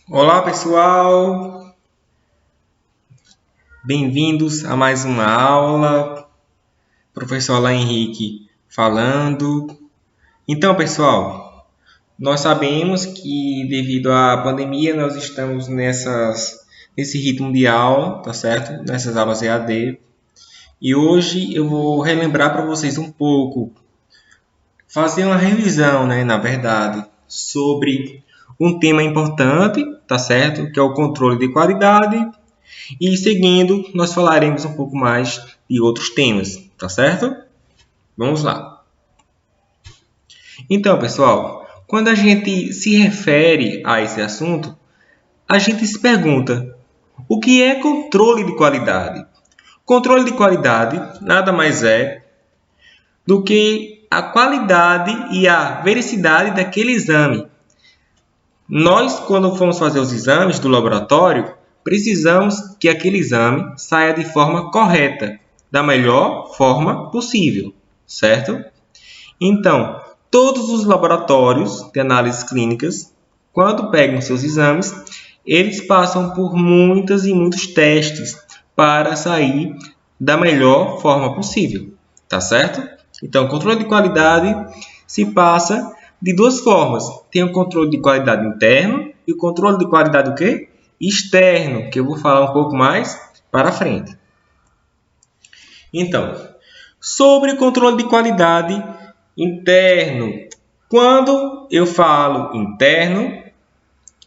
Olá pessoal, bem-vindos a mais uma aula. Professor Alain Henrique falando. Então, pessoal, nós sabemos que devido à pandemia nós estamos nesse ritmo de aula, tá certo? Nessas aulas EAD. E hoje eu vou relembrar para vocês um pouco, fazer uma revisão, né, na verdade, sobre um tema importante, tá certo? Que é o controle de qualidade. E seguindo, nós falaremos um pouco mais de outros temas, tá certo? Vamos lá. Então, pessoal, quando a gente se refere a esse assunto, a gente se pergunta: o que é controle de qualidade? Controle de qualidade nada mais é do que a qualidade e a veracidade daquele exame. Nós, quando formos fazer os exames do laboratório, precisamos que aquele exame saia de forma correta, da melhor forma possível, certo? Então, todos os laboratórios de análises clínicas, quando pegam seus exames, eles passam por muitas e muitos testes para sair da melhor forma possível, tá certo? Então, o controle de qualidade se passa de duas formas. Tem o controle de qualidade interno e o controle de qualidade o quê? Externo, que eu vou falar um pouco mais para frente. Então, sobre o controle de qualidade interno. Quando eu falo interno,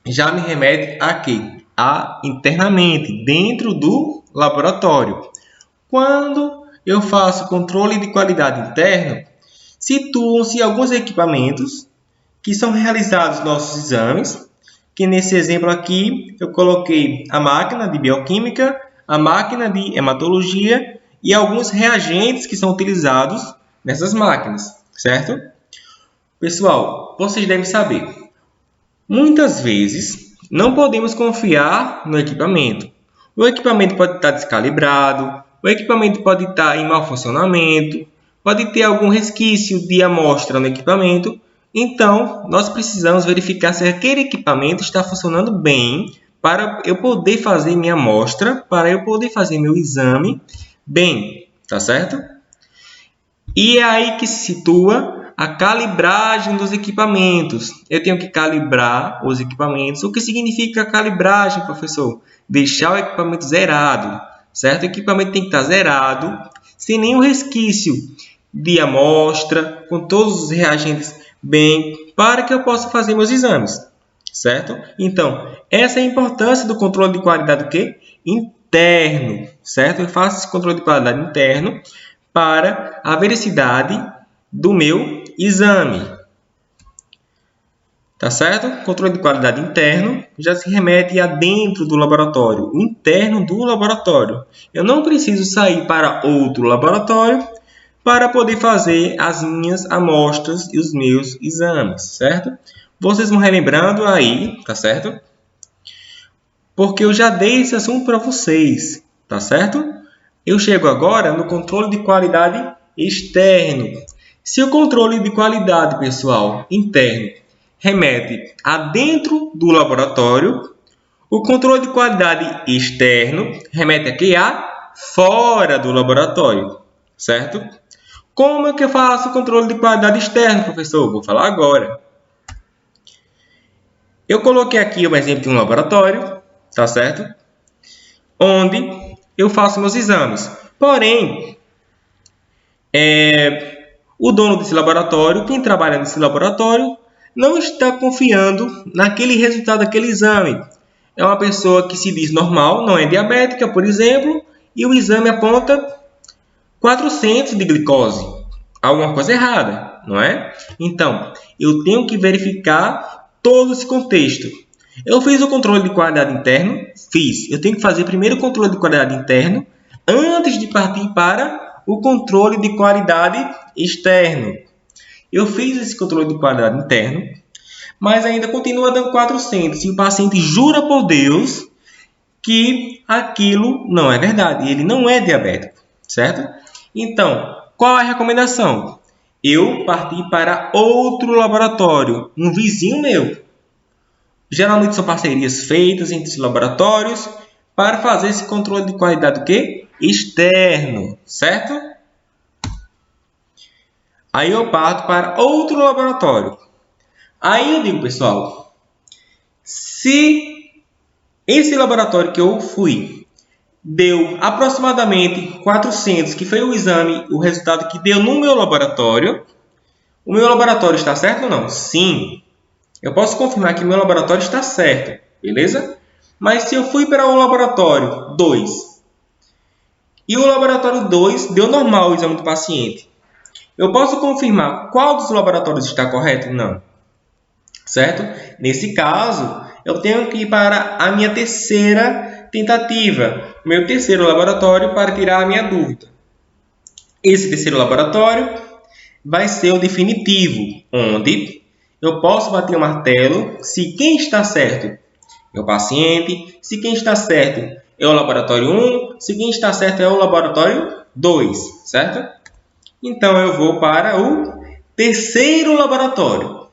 já me remete a quê? A internamente, dentro do laboratório. Quando eu faço controle de qualidade interno, situam-se alguns equipamentos que são realizados nossos exames, que nesse exemplo aqui eu coloquei a máquina de bioquímica, a máquina de hematologia e alguns reagentes que são utilizados nessas máquinas, certo? Pessoal, vocês devem saber, muitas vezes não podemos confiar no equipamento. O equipamento pode estar descalibrado, o equipamento pode estar em mau funcionamento, pode ter algum resquício de amostra no equipamento. Então, nós precisamos verificar se aquele equipamento está funcionando bem para eu poder fazer minha amostra, para eu poder fazer meu exame bem, tá certo? E é aí que se situa a calibragem dos equipamentos. Eu tenho que calibrar os equipamentos. O que significa calibragem, professor? Deixar o equipamento zerado, certo? O equipamento tem que estar zerado, sem nenhum resquício de amostra, com todos os reagentes bem, para que eu possa fazer meus exames, certo? Então, essa é a importância do controle de qualidade do quê? Interno, certo? Eu faço esse controle de qualidade interno para a veracidade do meu exame. Tá certo? Controle de qualidade interno já se remete a dentro do laboratório, interno do laboratório. Eu não preciso sair para outro laboratório para poder fazer as minhas amostras e os meus exames, certo? Vocês vão relembrando aí, tá certo? Porque eu já dei esse assunto para vocês, tá certo? Eu chego agora no controle de qualidade externo. Se o controle de qualidade, pessoal, interno, remete a dentro do laboratório, o controle de qualidade externo remete aqui a fora do laboratório, certo? Como é que eu faço o controle de qualidade externo, professor? Vou falar agora. Eu coloquei aqui um exemplo de um laboratório, tá certo? Onde eu faço meus exames. Porém, o dono desse laboratório, quem trabalha nesse laboratório, não está confiando naquele resultado daquele exame. É uma pessoa que se diz normal, não é diabética, por exemplo, e o exame aponta 400 de glicose. Alguma coisa errada, não é? Então, eu tenho que verificar todo esse contexto. Eu fiz o controle de qualidade interno? Fiz. Eu tenho que fazer primeiro o controle de qualidade interno antes de partir para o controle de qualidade externo. Eu fiz esse controle de qualidade interno, mas ainda continua dando 400. E o paciente jura por Deus que aquilo não é verdade. Ele não é diabético, certo? Então, qual a recomendação? Eu parti para outro laboratório, um vizinho meu. Geralmente são parcerias feitas entre os laboratórios para fazer esse controle de qualidade o quê? Externo, certo? Aí eu parto para outro laboratório. Aí eu digo, pessoal, se esse laboratório que eu fui deu aproximadamente 400, que foi o exame, o resultado que deu no meu laboratório, o meu laboratório está certo ou não? Sim. Eu posso confirmar que meu laboratório está certo, beleza? Mas se eu fui para o laboratório 2 e o laboratório 2 deu normal o exame do paciente, eu posso confirmar qual dos laboratórios está correto? Não. Certo? Nesse caso, eu tenho que ir para a minha terceira tentativa, meu terceiro laboratório, para tirar a minha dúvida. Esse terceiro laboratório vai ser o definitivo, onde eu posso bater o martelo se quem está certo é o paciente, se quem está certo é o laboratório 1, se quem está certo é o laboratório 2, certo? Então, eu vou para o terceiro laboratório.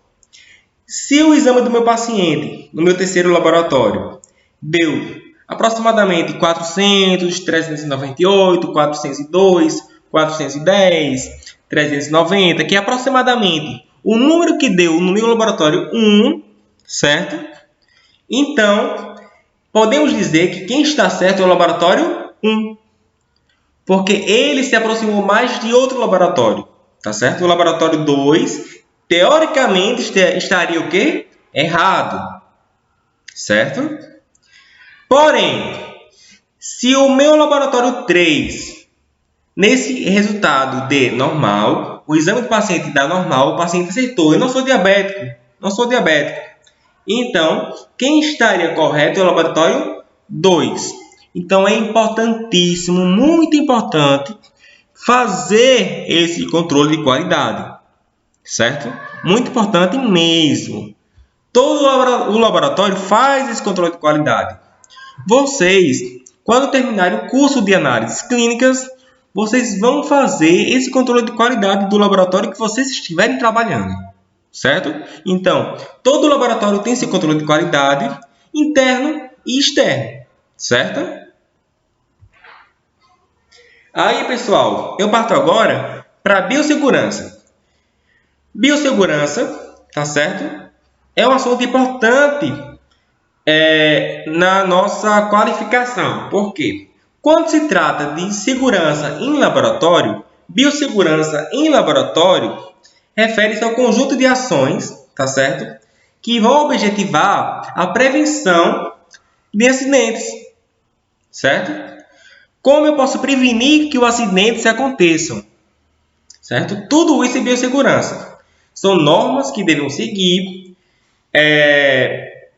Se o exame do meu paciente, no meu terceiro laboratório, deu aproximadamente 400, 398, 402, 410, 390, que é aproximadamente o número que deu no meu laboratório 1, certo? Então, podemos dizer que quem está certo é o laboratório 1, porque ele se aproximou mais de outro laboratório, tá certo? O laboratório 2, teoricamente, estaria o quê? Errado, certo? Porém, se o meu laboratório 3, nesse resultado de normal, o exame do paciente dá normal, o paciente aceitou, eu não sou diabético, Então, quem estaria correto é o laboratório 2. Então, é importantíssimo, muito importante, fazer esse controle de qualidade, certo? Muito importante mesmo. Todo o laboratório faz esse controle de qualidade. Vocês, quando terminarem o curso de análises clínicas, vocês vão fazer esse controle de qualidade do laboratório que vocês estiverem trabalhando, certo? Então, todo laboratório tem esse controle de qualidade interno e externo, certo? Aí, pessoal, eu parto agora para a biossegurança. Biossegurança, tá certo? É um assunto importante na nossa qualificação. Por quê? Quando se trata de segurança em laboratório, biossegurança em laboratório refere-se ao conjunto de ações, tá certo? Que vão objetivar a prevenção de acidentes, certo? Como eu posso prevenir que os acidentes aconteçam? Certo? Tudo isso é biossegurança. São normas que devem seguir,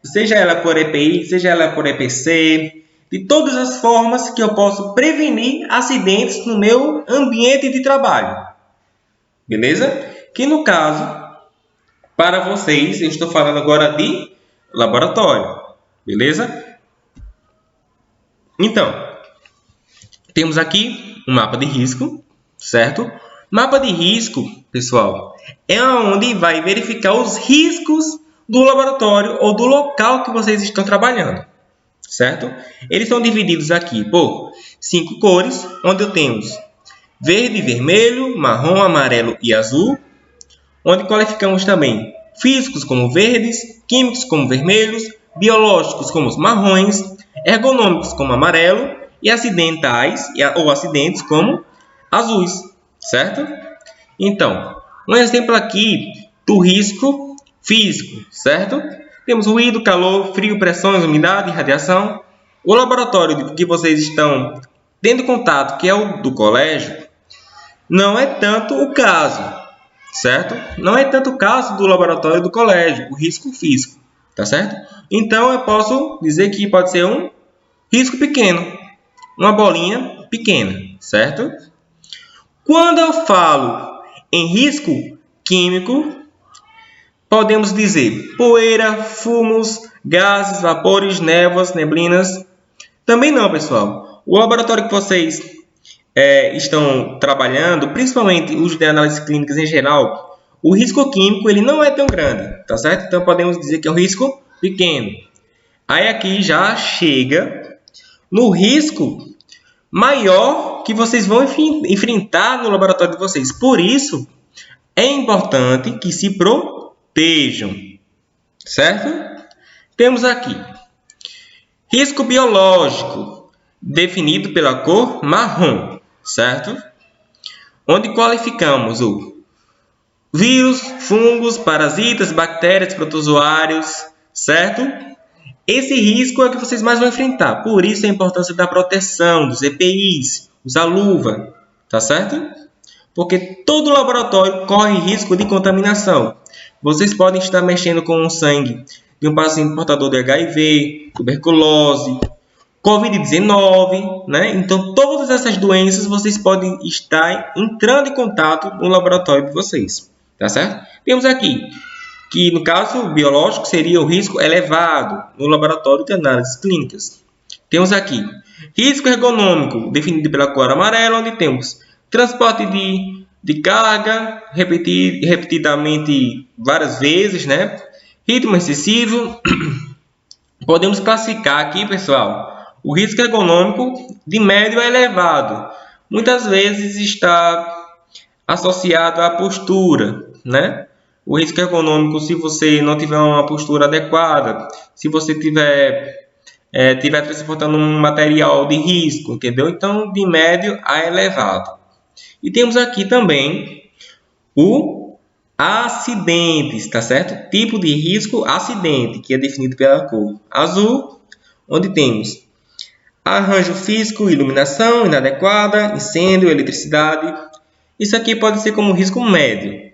seja ela por EPI, seja ela por EPC, de todas as formas que eu posso prevenir acidentes no meu ambiente de trabalho. Beleza? Que no caso, para vocês, eu estou falando agora de laboratório. Beleza? Então, temos aqui um mapa de risco, certo? Mapa de risco, pessoal, é onde vai verificar os riscos do laboratório ou do local que vocês estão trabalhando, certo? Eles são divididos aqui por 5 cores, onde eu tenho verde, vermelho, marrom, amarelo e azul, onde qualificamos também físicos como verdes, químicos como vermelhos, biológicos como os marrons, ergonômicos como amarelo e acidentais ou acidentes como azuis, certo? Então, um exemplo aqui do risco físico, certo? Temos ruído, calor, frio, pressões, umidade, radiação. O laboratório que vocês estão tendo contato, que é o do colégio, não é tanto o caso, certo? Não é tanto o caso do laboratório do colégio, o risco físico, tá certo? Então, eu posso dizer que pode ser um risco pequeno, uma bolinha pequena, certo? Quando eu falo em risco químico, podemos dizer poeira, fumos, gases, vapores, névoas, neblinas. Também não, pessoal. O laboratório que vocês estão trabalhando, principalmente os de análises clínicas em geral, o risco químico ele não é tão grande, tá certo? Então podemos dizer que é um risco pequeno. Aí aqui já chega no risco maior que vocês vão enfrentar no laboratório de vocês. Por isso, é importante que se protejam, certo? Temos aqui risco biológico, definido pela cor marrom, certo? Onde qualificamos o vírus, fungos, parasitas, bactérias, protozoários, certo? Esse risco é o que vocês mais vão enfrentar. Por isso a importância da proteção, dos EPIs, usar luva, tá certo? Porque todo laboratório corre risco de contaminação. Vocês podem estar mexendo com o sangue de um paciente portador de HIV, tuberculose, Covid-19, né? Então, todas essas doenças vocês podem estar entrando em contato no laboratório de vocês, tá certo? Temos aqui que, no caso biológico, seria o risco elevado no laboratório de análises clínicas. Temos aqui risco ergonômico, definido pela cor amarela, onde temos transporte de carga repetidamente várias vezes, né? Ritmo excessivo. Podemos classificar aqui, pessoal, o risco ergonômico de médio a elevado. Muitas vezes está associado à postura, né? O risco ergonômico, se você não tiver uma postura adequada, se você tiver transportando um material de risco, entendeu? Então, de médio a elevado. E temos aqui também o acidentes, tá certo? Tipo de risco acidente, que é definido pela cor azul, onde temos arranjo físico, iluminação inadequada, incêndio, eletricidade. Isso aqui pode ser como risco médio,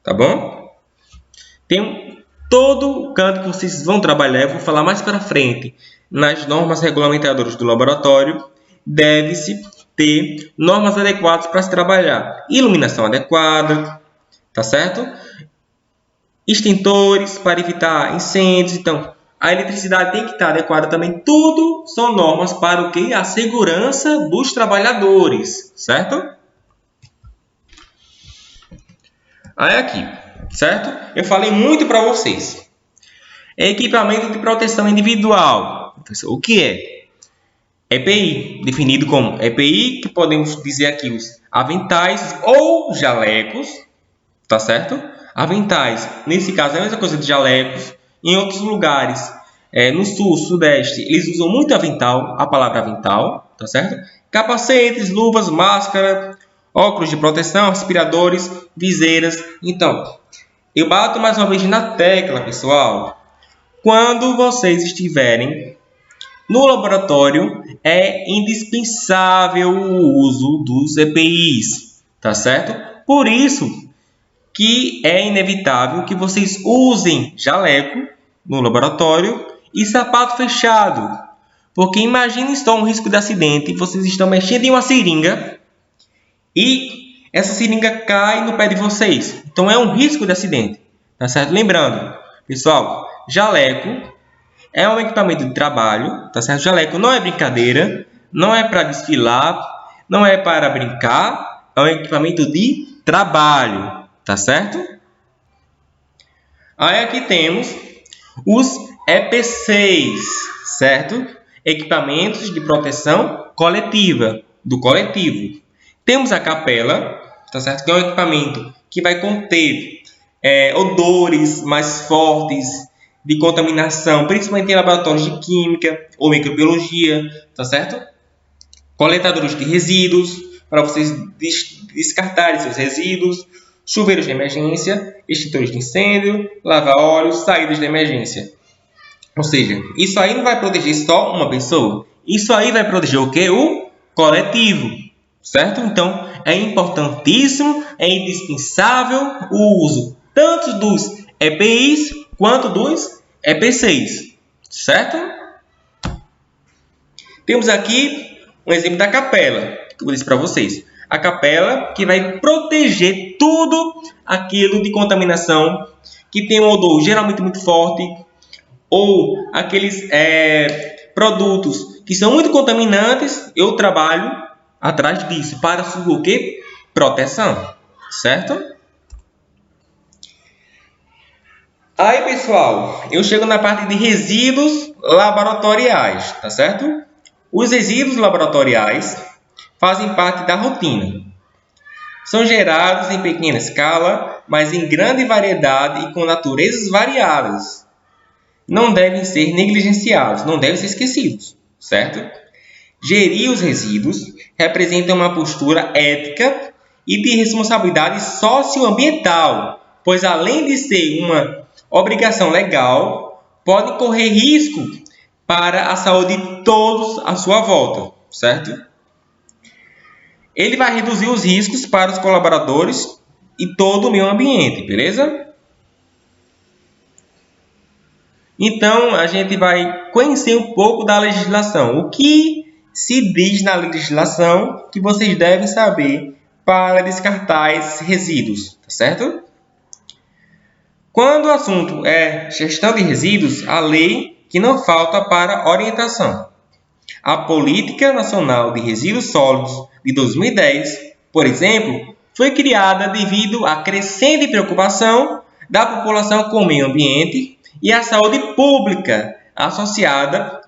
tá bom? Tem todo o canto que vocês vão trabalhar, eu vou falar mais para frente. Nas normas regulamentadoras do laboratório, deve-se ter normas adequadas para se trabalhar. Iluminação adequada, tá certo? Extintores para evitar incêndios. Então, a eletricidade tem que estar adequada também. Tudo são normas para o quê? A segurança dos trabalhadores, certo? Aí aqui, certo? Eu falei muito para vocês. Equipamento de proteção individual. O que é? EPI, definido como EPI, que podemos dizer aqui os aventais ou jalecos, tá certo? Aventais, nesse caso é a mesma coisa de jalecos. Em outros lugares, no sul, sudeste, eles usam muito avental, a palavra avental, tá certo? Capacetes, luvas, máscara, óculos de proteção, respiradores, viseiras. Então, eu bato mais uma vez na tecla, pessoal. Quando vocês estiverem no laboratório, é indispensável o uso dos EPIs, tá certo? Por isso que é inevitável que vocês usem jaleco no laboratório e sapato fechado. Porque imagine só um risco de acidente, vocês estão mexendo em uma seringa e essa seringa cai no pé de vocês. Então é um risco de acidente, tá certo? Lembrando, pessoal, jaleco é um equipamento de trabalho, tá certo? Jaleco não é brincadeira, não é para desfilar, não é para brincar, é um equipamento de trabalho, tá certo? Aí aqui temos os EPCs, certo? Equipamentos de proteção coletiva, do coletivo. Temos a capela, tá certo? Que é um equipamento que vai conter odores mais fortes de contaminação, principalmente em laboratórios de química ou microbiologia, tá certo? Coletadores de resíduos, para vocês descartarem seus resíduos, chuveiros de emergência, extintores de incêndio, lava-óleos, saídas de emergência. Ou seja, isso aí não vai proteger só uma pessoa, isso aí vai proteger o quê? O coletivo, certo? Então, é importantíssimo, é indispensável o uso tanto dos EPIs quanto dos EPCs, certo? Temos aqui um exemplo da capela, que eu disse para vocês. A capela que vai proteger tudo aquilo de contaminação que tem um odor geralmente muito forte ou aqueles produtos que são muito contaminantes. Eu trabalho atrás disso para o quê? Proteção, certo? Aí, pessoal, eu chego na parte de resíduos laboratoriais, tá certo? Os resíduos laboratoriais fazem parte da rotina. São gerados em pequena escala, mas em grande variedade e com naturezas variadas. Não devem ser negligenciados, não devem ser esquecidos, certo? Gerir os resíduos representa uma postura ética e de responsabilidade socioambiental, pois além de ser uma obrigação legal, pode correr risco para a saúde de todos à sua volta, certo? Ele vai reduzir os riscos para os colaboradores e todo o meio ambiente, beleza? Então, a gente vai conhecer um pouco da legislação. O que se diz na legislação que vocês devem saber para descartar esses resíduos, tá certo? Quando o assunto é gestão de resíduos, a lei que não falta para orientação. A Política Nacional de Resíduos Sólidos de 2010, por exemplo, foi criada devido à crescente preocupação da população com o meio ambiente e a saúde pública associada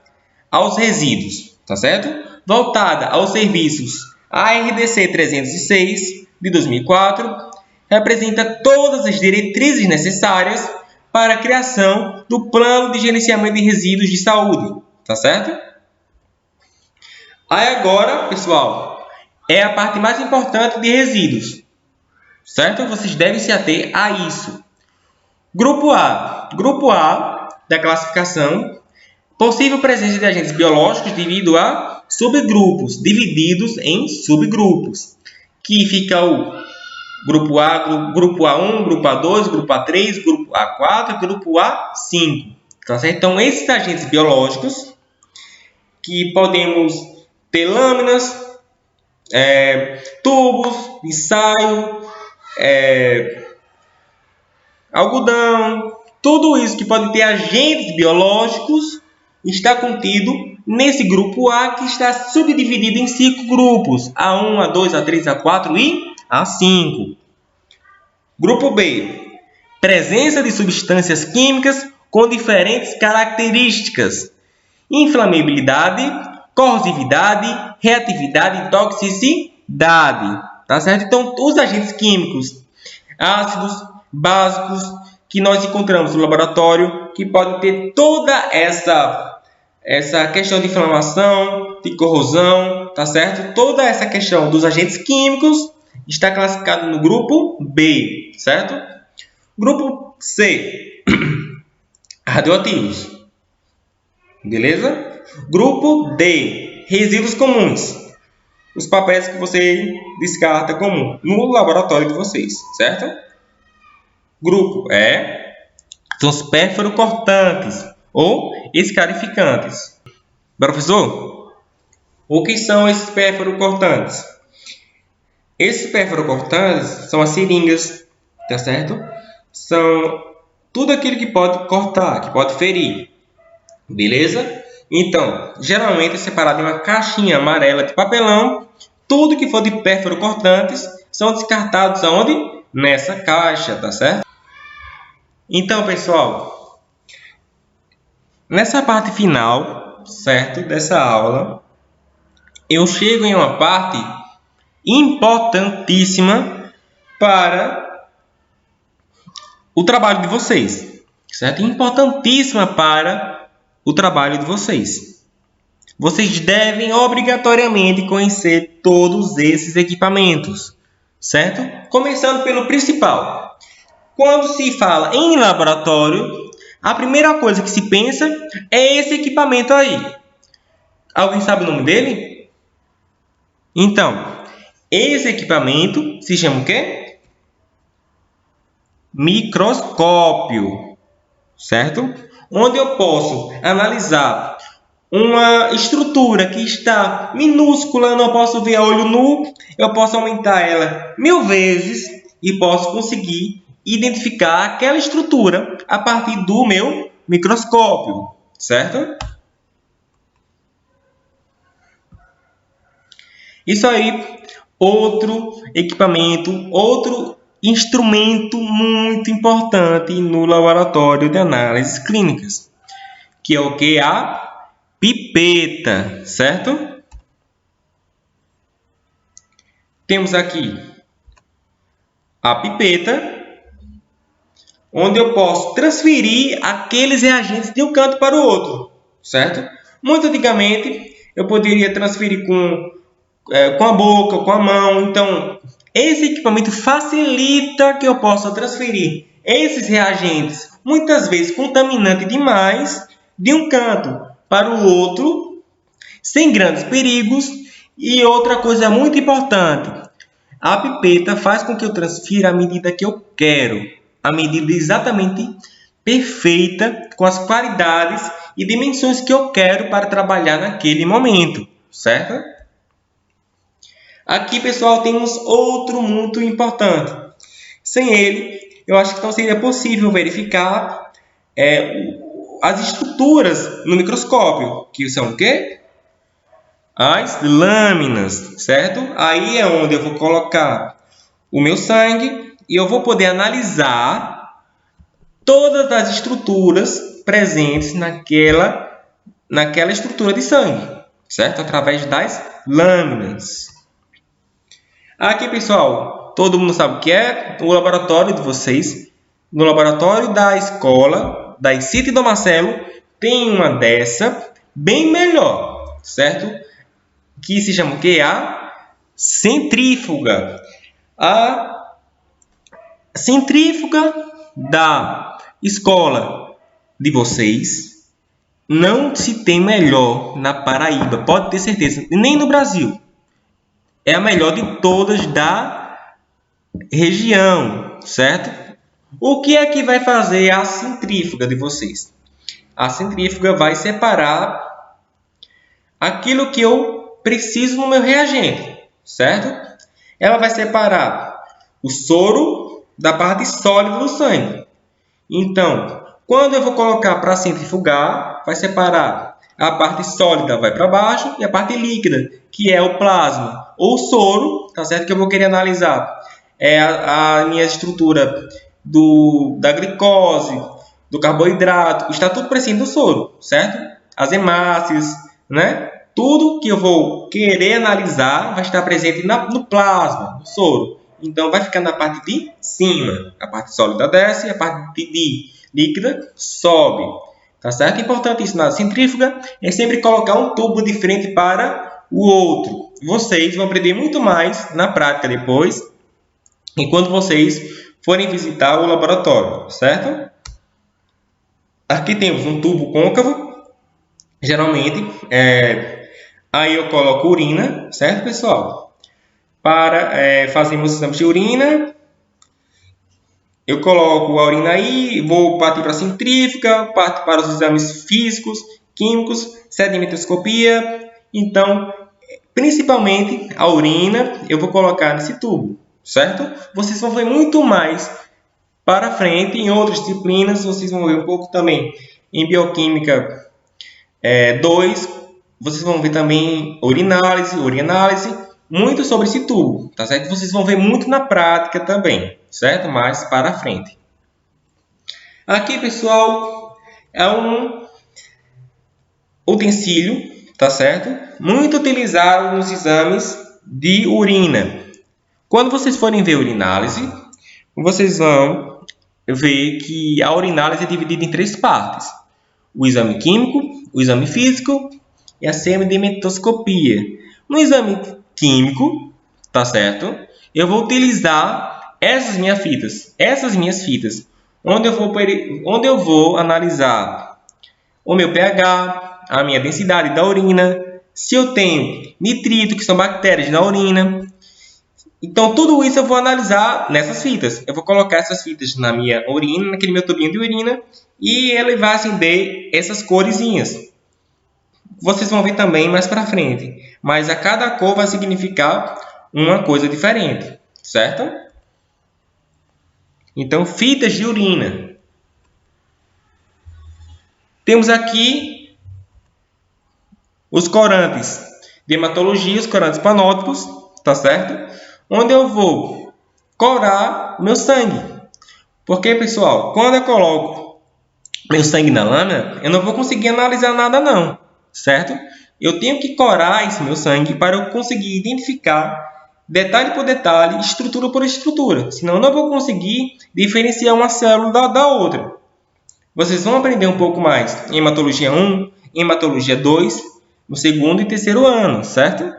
aos resíduos, tá certo? Voltada aos serviços, a RDC 306 de 2004 representa todas as diretrizes necessárias para a criação do Plano de Gerenciamento de Resíduos de Saúde, tá certo? Aí agora, pessoal, é a parte mais importante de resíduos, certo? Vocês devem se ater a isso. Grupo A. Grupo A da classificação. Possível presença de agentes biológicos devido a subgrupos, divididos em subgrupos. Que fica o grupo A, grupo A1, grupo A2, grupo A3, grupo A4, grupo A5. Tá certo? Então, esses agentes biológicos que podemos ter lâminas, tubos, ensaio, algodão, tudo isso que pode ter agentes biológicos está contido nesse grupo A, que está subdividido em 5 grupos: A1, A2, A3, A4 e A5. Grupo B. Presença de substâncias químicas com diferentes características: inflamabilidade, corrosividade, reatividade e toxicidade. Tá certo? Então, os agentes químicos, ácidos, básicos, que nós encontramos no laboratório, que podem ter toda essa questão de inflamação, de corrosão, tá certo? Toda essa questão dos agentes químicos está classificado no grupo B, certo? Grupo C, radioativos. Beleza? Grupo D, resíduos comuns. Os papéis que você descarta comum no laboratório de vocês, certo? Grupo E são os perfluorocortantes ou escarificantes. Professor, o que são esses perfluorocortantes? Esses perfluorocortantes são as seringas, tá certo? São tudo aquilo que pode cortar, que pode ferir. Beleza? Então, geralmente é separado em uma caixinha amarela de papelão. Tudo que for de perfluorocortantes são descartados aonde? Nessa caixa, tá certo? Então, pessoal, nessa parte final, certo, dessa aula, eu chego em uma parte importantíssima para o trabalho de vocês, certo? Importantíssima para o trabalho de vocês. Vocês devem obrigatoriamente conhecer todos esses equipamentos, certo? Começando pelo principal. Quando se fala em laboratório, a primeira coisa que se pensa é esse equipamento aí. Alguém sabe o nome dele? Então, esse equipamento se chama o quê? Microscópio, certo? Onde eu posso analisar uma estrutura que está minúscula, não posso ver a olho nu, eu posso aumentar ela 1000 vezes e posso conseguir identificar aquela estrutura a partir do meu microscópio, certo? Isso aí, outro equipamento, outro instrumento muito importante no laboratório de análises clínicas, que é o que? A pipeta, certo? Temos aqui a pipeta, onde eu posso transferir aqueles reagentes de um canto para o outro, certo? Muito antigamente, eu poderia transferir com a boca, com a mão. Então, esse equipamento facilita que eu possa transferir esses reagentes, muitas vezes contaminantes demais, de um canto para o outro, sem grandes perigos. E outra coisa muito importante, a pipeta faz com que eu transfira a medida que eu quero, a medida exatamente perfeita, com as qualidades e dimensões que eu quero para trabalhar naquele momento, certo? Aqui, pessoal, temos outro muito importante. Sem ele, eu acho que não seria possível verificar as estruturas no microscópio, que são o quê? As lâminas, certo? Aí é onde eu vou colocar o meu sangue e eu vou poder analisar todas as estruturas presentes naquela estrutura de sangue, certo? Através das lâminas. Aqui, pessoal, todo mundo sabe o que é o laboratório de vocês. No laboratório da escola, da ICIT do Marcelo, tem uma dessa, bem melhor, certo? Que se chama o quê? A centrífuga. A centrífuga da escola de vocês não se tem melhor na Paraíba, pode ter certeza, nem no Brasil. É a melhor de todas da região, certo? O que é que vai fazer a centrífuga de vocês? A centrífuga vai separar aquilo que eu preciso no meu reagente, certo? Ela vai separar o soro da parte sólida do sangue. Então, quando eu vou colocar para centrifugar, vai separar a parte sólida vai para baixo e a parte líquida, que é o plasma ou soro, tá certo? Que eu vou querer analisar a minha estrutura da glicose, do carboidrato, está tudo presente no soro, certo? As hemácias, né? Tudo que eu vou querer analisar vai estar presente no plasma, no soro. Então, vai ficar na parte de cima. A parte sólida desce e a parte de líquida sobe. Tá certo? Importante isso na centrífuga é sempre colocar um tubo de frente para o outro. Vocês vão aprender muito mais na prática depois, enquanto vocês forem visitar o laboratório, certo? Aqui temos um tubo côncavo, geralmente, aí eu coloco urina, certo, pessoal? Para fazermos exames de urina, eu coloco a urina aí, vou partir para a centrífuga, parto para os exames físicos, químicos, sedimentoscopia. Então, principalmente a urina, eu vou colocar nesse tubo, certo? Vocês vão ver muito mais para frente em outras disciplinas, vocês vão ver um pouco também em bioquímica 2, vocês vão ver também urianálise, muito sobre esse tubo, tá certo? Vocês vão ver muito na prática também, certo? Mais para frente. Aqui, pessoal, é um utensílio, tá certo? Muito utilizado nos exames de urina. Quando vocês forem ver urinálise, vocês vão ver que a urinálise é dividida em 3 partes. O exame químico, o exame físico e a sedimentoscopia. No exame químico, tá certo? Eu vou utilizar essas minhas fitas, onde eu vou analisar o meu pH, a minha densidade da urina, se eu tenho nitrito, que são bactérias na urina. Então, tudo isso eu vou analisar nessas fitas. Eu vou colocar essas fitas na minha urina, naquele meu tubinho de urina, e ele vai acender essas coresinhas. Vocês vão ver também mais para frente. Mas a cada cor vai significar uma coisa diferente, certo? Então, fitas de urina. Temos aqui os corantes de hematologia, os corantes panóticos, tá certo? Onde eu vou corar meu sangue. Porque, pessoal, quando eu coloco meu sangue na lâmina, eu não vou conseguir analisar nada não, certo? Eu tenho que corar esse meu sangue para eu conseguir identificar detalhe por detalhe, estrutura por estrutura. Senão eu não vou conseguir diferenciar uma célula da outra. Vocês vão aprender um pouco mais em hematologia 1, em hematologia 2, no segundo e terceiro ano, certo?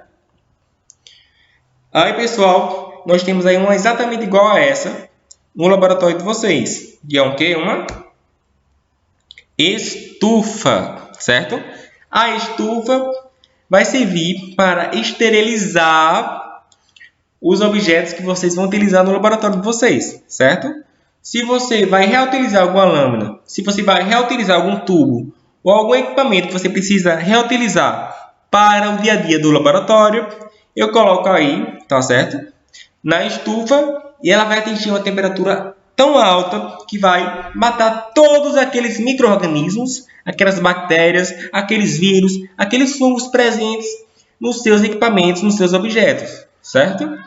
Aí, pessoal, nós temos aí uma exatamente igual a essa no laboratório de vocês. Que é o quê? Uma estufa, certo? A estufa vai servir para esterilizar os objetos que vocês vão utilizar no laboratório de vocês, certo? Se você vai reutilizar alguma lâmina, se você vai reutilizar algum tubo ou algum equipamento que você precisa reutilizar para o dia a dia do laboratório, eu coloco aí, tá certo? Na estufa e ela vai atingir uma temperatura tão alta que vai matar todos aqueles micro-organismos, aquelas bactérias, aqueles vírus, aqueles fungos presentes nos seus equipamentos, nos seus objetos, certo?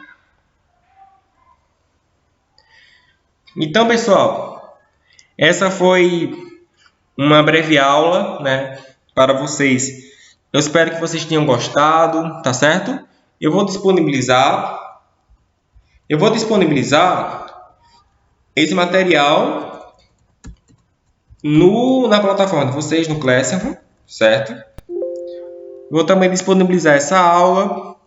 Então, pessoal, essa foi uma breve aula, né, para vocês. Eu espero que vocês tenham gostado, tá certo? Eu vou disponibilizar esse material na plataforma de vocês, no Classroom, certo? Vou também disponibilizar essa aula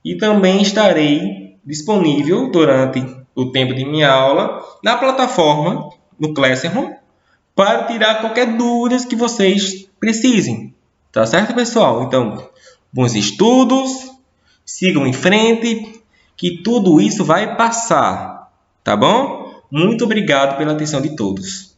e também estarei disponível durante o tempo de minha aula na plataforma, no Classroom, para tirar qualquer dúvida que vocês precisem. Tá certo, pessoal? Então, bons estudos, sigam em frente, que tudo isso vai passar, tá bom? Muito obrigado pela atenção de todos.